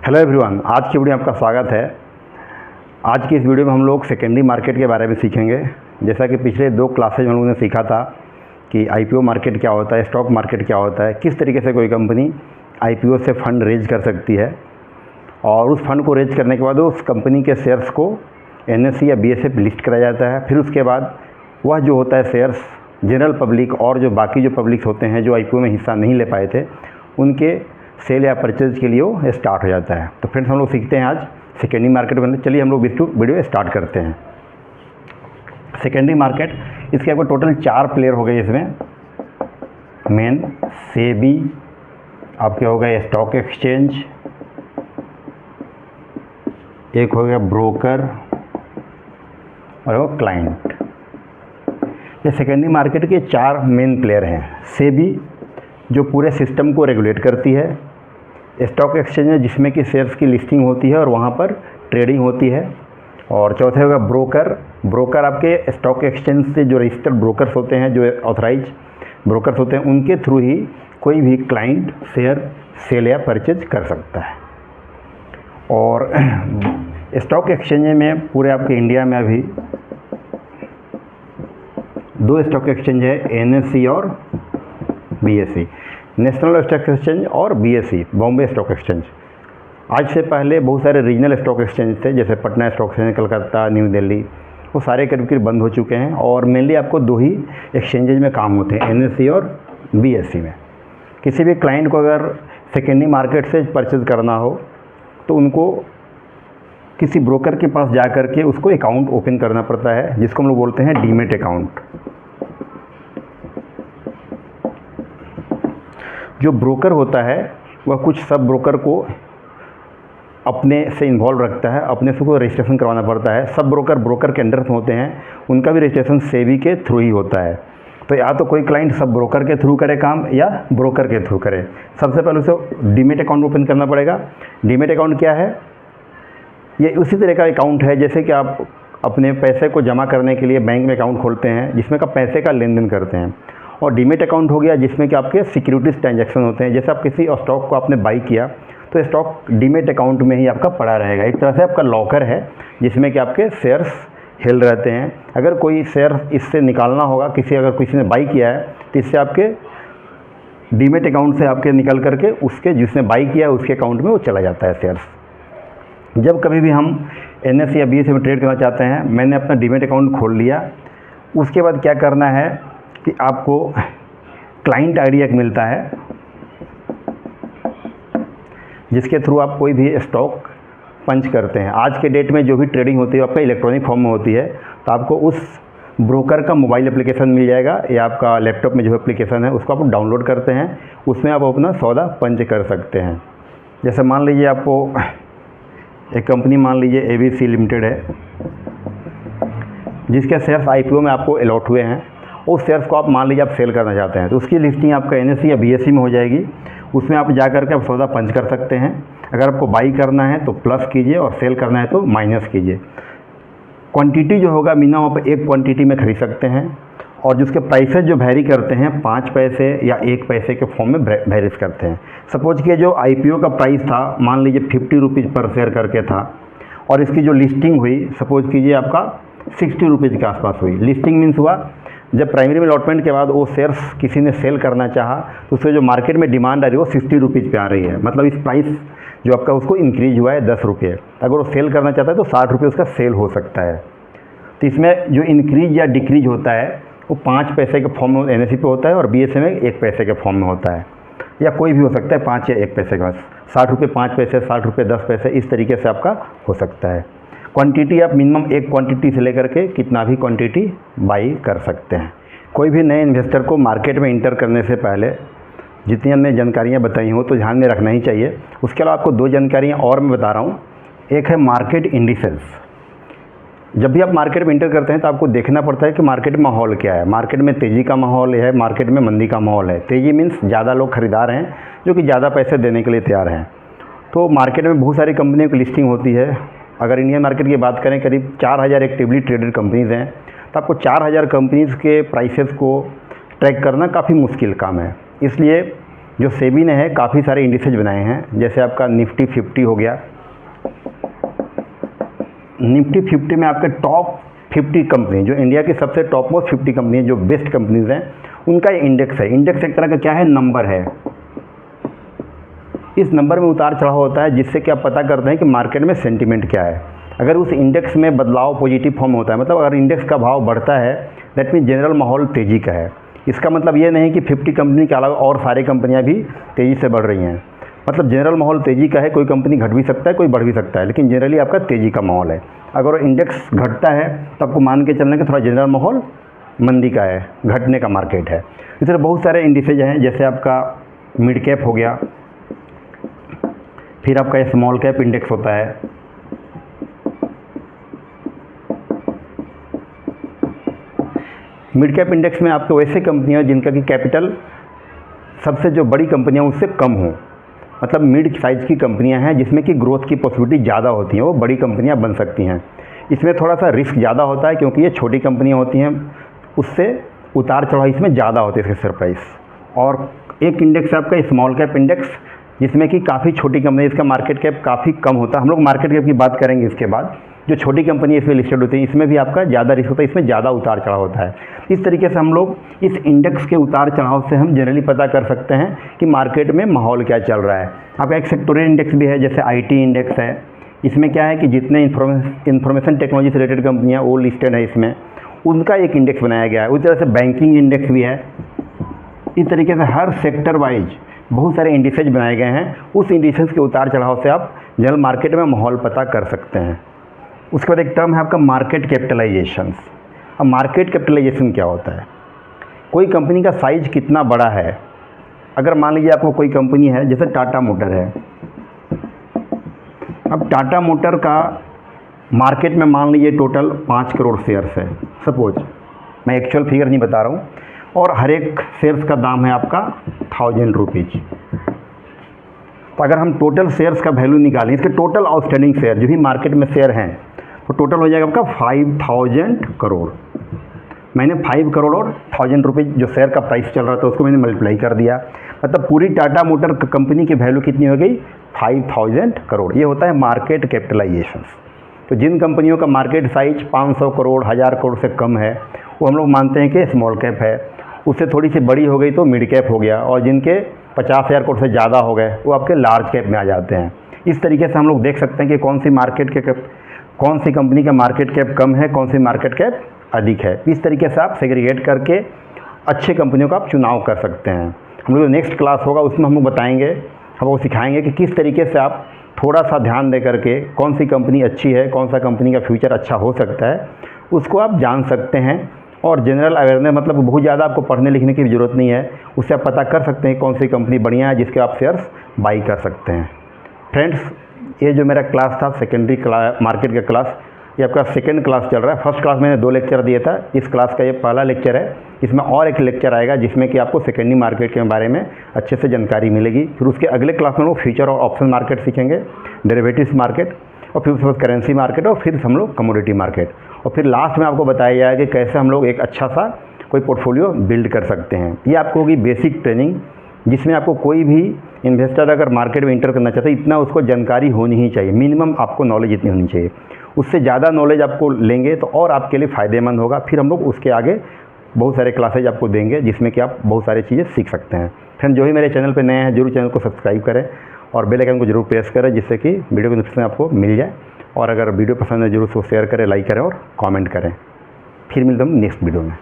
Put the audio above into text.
Hello everyone, आज की video में आपका स्वागत है। आज की इस वीडियो में हम लोग सेकेंडरी मार्केट के बारे में सीखेंगे। जैसा कि पिछले 2 क्लासेज में हम लोगों ने सीखा था कि आईपीओ मार्केट क्या होता है, स्टॉक मार्केट क्या होता है, किस तरीके से कोई कंपनी आईपीओ से फ़ंड रेज कर सकती है और उस फंड को रेज करने के बाद उस कंपनी के शेयर्स को एनएसई या बीएसई पे लिस्ट कराया जाता है। फिर उसके बाद वह जो होता है शेयर्स जनरल पब्लिक और जो बाकी जो पब्लिक्स होते हैं जो आईपीओ में हिस्सा नहीं ले पाए थे उनके सेल या परचेज के लिए वो स्टार्ट हो जाता है। तो फ्रेंड्स, हम लोग सीखते हैं आज सेकेंडरी मार्केट में। चलिए हम लोग वीडियो स्टार्ट करते हैं। सेकेंडरी मार्केट, इसके आपको टोटल 4 प्लेयर हो गए इसमें। मेन सेबी, आपके हो गए स्टॉक एक्सचेंज, एक हो गया ब्रोकर और वो क्लाइंट। ये सेकेंडरी मार्केट के 4 मेन प्लेयर हैं। सेबी जो पूरे सिस्टम को रेगुलेट करती है, स्टॉक एक्सचेंज है जिसमें कि शेयर्स की लिस्टिंग होती है और वहाँ पर ट्रेडिंग होती है, और चौथे होगा ब्रोकर। ब्रोकर आपके स्टॉक एक्सचेंज से जो रजिस्टर्ड ब्रोकर्स होते हैं, जो ऑथराइज ब्रोकर्स होते हैं, उनके थ्रू ही कोई भी क्लाइंट शेयर सेल या परचेज कर सकता है। और स्टॉक एक्सचेंज में पूरे आपके इंडिया में अभी 2 स्टॉक एक्सचेंज है, एनएसई और बीएसई, नेशनल स्टॉक एक्सचेंज और बीएसई बॉम्बे स्टॉक एक्सचेंज। आज से पहले बहुत सारे रीजनल स्टॉक एक्सचेंज थे, जैसे Patna stock exchange, Calcutta, new Delhi, वो सारे करीब करीब बंद हो चुके हैं और मेनली आपको 2 ही एक्सचेंजेज में काम होते हैं, एनएसई और बीएसई में। किसी भी क्लाइंट को अगर सेकेंडरी मार्केट से परचेज करना हो तो उनको किसी ब्रोकर के पास जा कर के उसको अकाउंट ओपन करना पड़ता है, जिसको हम लोग बोलते हैं डीमेट अकाउंट। जो ब्रोकर होता है वह कुछ सब ब्रोकर को अपने से इन्वॉल्व रखता है, अपने से को रजिस्ट्रेशन करवाना पड़ता है। सब ब्रोकर के अंडर होते हैं, उनका भी रजिस्ट्रेशन सेबी के थ्रू ही होता है। तो या तो कोई क्लाइंट सब ब्रोकर के थ्रू करे काम या ब्रोकर के थ्रू करे। सबसे पहले उसे डीमेट अकाउंट ओपन करना पड़ेगा। डीमेट अकाउंट क्या है? ये उसी तरह का अकाउंट है जैसे कि आप अपने पैसे को जमा करने के लिए बैंक में अकाउंट खोलते हैं, जिसमें का पैसे का लेन देन करते हैं। और डीमेट अकाउंट हो गया जिसमें कि आपके सिक्योरिटीज़ ट्रांजैक्शन होते हैं। जैसे आप किसी स्टॉक को आपने बाई किया तो स्टॉक डीमेट अकाउंट में ही आपका पड़ा रहेगा। एक तरह से आपका लॉकर है जिसमें कि आपके शेयर्स हिल रहते हैं। अगर कोई शेयर इससे निकालना होगा, अगर किसी ने बाई किया है तो इससे आपके डीमेट अकाउंट से आपके निकल करके उसके जिसने बाई किया है उसके अकाउंट में वो चला जाता है शेयर्स। जब कभी भी हम एनएसई या बीएसई में ट्रेड करना चाहते हैं, मैंने अपना डीमेट अकाउंट खोल लिया, उसके बाद क्या करना है कि आपको क्लाइंट आईडी एक मिलता है जिसके थ्रू आप कोई भी स्टॉक पंच करते हैं। आज के डेट में जो भी ट्रेडिंग होती है आपका इलेक्ट्रॉनिक फॉर्म में होती है, तो आपको उस ब्रोकर का मोबाइल एप्लीकेशन मिल जाएगा या आपका लैपटॉप में जो एप्लीकेशन है उसको आप डाउनलोड करते हैं, उसमें आप अपना सौदा पंच कर सकते हैं। जैसे मान लीजिए आपको एक कंपनी मान लीजिए एबीसी लिमिटेड है जिसके शेयर्स आईपीओ में आपको अलॉट हुए हैं। उस शेयर्स को आप मान लीजिए आप सेल करना चाहते हैं तो उसकी लिस्टिंग आपका एनएसई या बीएसई में हो जाएगी। उसमें आप जा करके आप सौदा पंच कर सकते हैं। अगर आपको बाई करना है तो प्लस कीजिए और सेल करना है तो माइनस कीजिए। क्वांटिटी जो होगा मिनिमम आप 1 क्वांटिटी में खरीद सकते हैं और जिसके प्राइसेज जो वैरी करते हैं 5 पैसे या 1 पैसे के फॉर्म में वैरीज करते हैं। सपोज कि जो आईपीओ का प्राइस था मान लीजिए 50 रुपीज़ पर शेयर करके था और इसकी जो लिस्टिंग हुई सपोज कीजिए आपका 60 रुपीज़ के आसपास हुई। लिस्टिंग मीन्स हुआ जब प्राइमरी में अलॉटमेंट के बाद वो शेयर्स किसी ने सेल करना चाहा तो उससे जो मार्केट में डिमांड आ रही है वो 60 रुपीज़ पे आ रही है। मतलब इस प्राइस जो आपका उसको इंक्रीज हुआ है 10 रुपये। अगर वो सेल करना चाहता है तो 60 रुपये उसका सेल हो सकता है। तो इसमें जो इंक्रीज या डिक्रीज होता है वो 5 पैसे के फॉर्म में एनएसई पे होता है और बीएसई में 1 पैसे के फॉर्म में होता है, या कोई भी हो सकता है 5 या 1 पैसे के पास। 60 रुपये 5 पैसे, 60 रुपये 10 पैसे, इस तरीके से आपका हो सकता है। क्वांटिटी आप मिनिमम 1 क्वांटिटी से लेकर के कितना भी क्वांटिटी बाई कर सकते हैं। कोई भी नए इन्वेस्टर को मार्केट में इंटर करने से पहले जितनी हमने जानकारियाँ बताई हो तो ध्यान में रखना ही चाहिए। उसके अलावा आपको 2 जानकारियाँ और मैं बता रहा हूँ। एक है मार्केट इंडिसेस। जब भी आप मार्केट में इंटर करते हैं तो आपको देखना पड़ता है कि मार्केट में माहौल क्या है। मार्केट में तेज़ी का माहौल है, मार्केट में मंदी का माहौल है। तेज़ी मीन्स ज़्यादा लोग खरीदार हैं जो कि ज़्यादा पैसे देने के लिए तैयार हैं। तो मार्केट में बहुत सारी कंपनियों की लिस्टिंग होती है। अगर इंडियन मार्केट की बात करें करीब 4000 एक्टिवली ट्रेडेड कंपनीज़ हैं, तो आपको 4000 कंपनीज़ के प्राइसेस को ट्रैक करना काफ़ी मुश्किल काम है। इसलिए जो सेबी ने है काफ़ी सारे इंडिसेज बनाए हैं, जैसे आपका निफ्टी 50 हो गया। निफ्टी 50 में आपके टॉप 50 कंपनी, जो इंडिया की सबसे टॉप मोस्ट 50 कंपनी जो बेस्ट कंपनीज हैं, उनका ये इंडेक्स है। इंडेक्स एक तरह का क्या है, नंबर है। इस नंबर में उतार चढ़ाव होता है, जिससे कि आप पता करते हैं कि मार्केट में सेंटीमेंट क्या है। अगर उस इंडेक्स में बदलाव पॉजिटिव फॉर्म होता है, मतलब अगर इंडेक्स का भाव बढ़ता है, दैट मीन जनरल माहौल तेज़ी का है। इसका मतलब ये नहीं कि 50 कंपनी के अलावा और सारी कंपनियां भी तेज़ी से बढ़ रही हैं। मतलब जनरल माहौल तेज़ी का है, कोई कंपनी घट भी सकता है, कोई बढ़ भी सकता है, लेकिन जनरली आपका तेज़ी का माहौल है। अगर इंडेक्स घटता है तो आपको मान के चलना कि थोड़ा जनरल माहौल मंदी का है, घटने का मार्केट है। इस तरह बहुत सारे इंडिसेज हैं, जैसे आपका मिड कैप हो गया, फिर आपका स्मॉल कैप इंडेक्स होता है, मिड कैप इंडेक्स में आपको वैसे कंपनियां जिनका कि कैपिटल सबसे जो बड़ी कंपनियां उससे कम हो, मतलब मिड साइज़ की कंपनियां हैं जिसमें कि ग्रोथ की पॉसिबिलिटी ज़्यादा होती हैं, वो बड़ी कंपनियां बन सकती हैं। इसमें थोड़ा सा रिस्क ज़्यादा होता है, क्योंकि ये छोटी कंपनियां होती हैं, उससे उतार चढ़ाव इसमें ज़्यादा होते हैं इसके शेयर प्राइस। और एक इंडेक्स है आपका स्मॉल कैप इंडेक्स, जिसमें कि काफ़ी छोटी कंपनी, इसका मार्केट कैप काफ़ी कम होता है। हम लोग मार्केट कैप की बात करेंगे इसके बाद। जो छोटी कंपनी इसमें लिस्टेड होती है, इसमें भी आपका ज़्यादा रिस्क होता है, इसमें ज़्यादा उतार चढ़ाव होता है। इस तरीके से हम लोग इस इंडेक्स के उतार चढ़ाव से हम जनरली पता कर सकते हैं कि मार्केट में माहौल क्या चल रहा है। आपका एक सेक्टोरियल इंडेक्स भी है, जैसे IT इंडेक्स है। इसमें क्या है कि जितने इंफॉर्मेशन टेक्नोलॉजी से रिलेटेड कंपनियाँ वो लिस्टेड है, इसमें उनका एक इंडेक्स बनाया गया है। उस तरह से बैंकिंग इंडेक्स भी है। इस तरीके से हर सेक्टर वाइज बहुत सारे इंडिसेज बनाए गए हैं। उस इंडिसेज के उतार चढ़ाव से आप जनरल मार्केट में माहौल पता कर सकते हैं। उसके बाद एक टर्म है आपका मार्केट कैपिटलाइजेशन। अब मार्केट कैपिटलाइजेशन क्या होता है, कोई कंपनी का साइज कितना बड़ा है। अगर मान लीजिए आपको कोई कंपनी है, जैसे टाटा मोटर है। अब टाटा मोटर का मार्केट में मान लीजिए टोटल 5 करोड़ शेयर्स है, सपोज, मैं एक्चुअल फिगर नहीं बता रहा हूँ, और हर एक शेयर्स का दाम है आपका 1000 रुपीज़। तो अगर हम टोटल शेयर्स का वैल्यू निकालें, इसके टोटल आउटस्टैंडिंग शेयर जो भी मार्केट में शेयर हैं, तो टोटल हो जाएगा आपका 5000 करोड़। मैंने 5 करोड़ और 1000 रुपीज़ जो शेयर का प्राइस चल रहा था उसको मैंने मल्टीप्लाई कर दिया, मतलब पूरी टाटा मोटर कंपनी की वैल्यू कितनी हो गई, 5000 करोड़। ये होता है मार्केट कैपिटलाइजेशन। तो जिन कंपनियों का मार्केट साइज 500 करोड़ 1000 करोड़ से कम है, वो हम लोग मानते हैं कि स्मॉल कैप है। उससे थोड़ी सी बड़ी हो गई तो मिड कैप हो गया, और जिनके 50,000 करोड़ से ज़्यादा हो गए वो आपके लार्ज कैप में आ जाते हैं। इस तरीके से हम लोग देख सकते हैं कि कौन सी कंपनी का मार्केट कैप कम है, कौन सी मार्केट कैप अधिक है। इस तरीके से आप सेग्रीगेट करके अच्छे कंपनियों का आप चुनाव कर सकते हैं। हम लोग नेक्स्ट क्लास होगा उसमें हम लोग बताएंगे, हम लोग सिखाएंगे कि किस तरीके से आप थोड़ा सा ध्यान दे करके कौन सी कंपनी अच्छी है, कौन सा कंपनी का फ्यूचर अच्छा हो सकता है, उसको आप जान सकते हैं। और जनरल अवेयरनेस, मतलब बहुत ज़्यादा आपको पढ़ने लिखने की ज़रूरत नहीं है, उससे आप पता कर सकते हैं कौन सी कंपनी बढ़िया है जिसके आप शेयर्स बाई कर सकते हैं। फ्रेंड्स, ये जो मेरा क्लास था सेकेंडरी मार्केट का क्लास, ये आपका सेकंड क्लास चल रहा है। फर्स्ट क्लास मैंने 2 लेक्चर दिया था, इस क्लास का ये पहला लेक्चर है। इसमें और एक लेक्चर आएगा जिसमें कि आपको सेकेंडरी मार्केट के बारे में अच्छे से जानकारी मिलेगी। फिर उसके अगले क्लास में हम लोग फ्यूचर और ऑप्शन मार्केट सीखेंगे, डेरिवेटिव्स मार्केट, और फिर उसके बाद करेंसी मार्केट, और फिर हम लोग कमोडिटी मार्केट, और फिर लास्ट में आपको बताया जाएगा कि कैसे हम लोग एक अच्छा सा कोई पोर्टफोलियो बिल्ड कर सकते हैं। ये आपको होगी बेसिक ट्रेनिंग, जिसमें आपको कोई भी इन्वेस्टर अगर मार्केट में इंटर करना चाहता है, इतना उसको जानकारी होनी ही चाहिए, मिनिमम आपको नॉलेज इतनी होनी चाहिए। उससे ज़्यादा नॉलेज आपको लेंगे तो और आपके लिए फ़ायदेमंद होगा। फिर हम लोग उसके आगे बहुत सारे क्लासेज आपको देंगे जिसमें कि आप बहुत सारी चीज़ें सीख सकते हैं। फ्रेंड, जो भी मेरे चैनल पर नए हैं जरूर चैनल को सब्सक्राइब करें और बेल आइकन को जरूर प्रेस करें, जिससे कि वीडियो की नोटिफिकेशन आपको मिल जाए। और अगर वीडियो पसंद है जरूर उसको शेयर करें, लाइक करें और कमेंट करें। फिर मिलते हैं नेक्स्ट वीडियो में।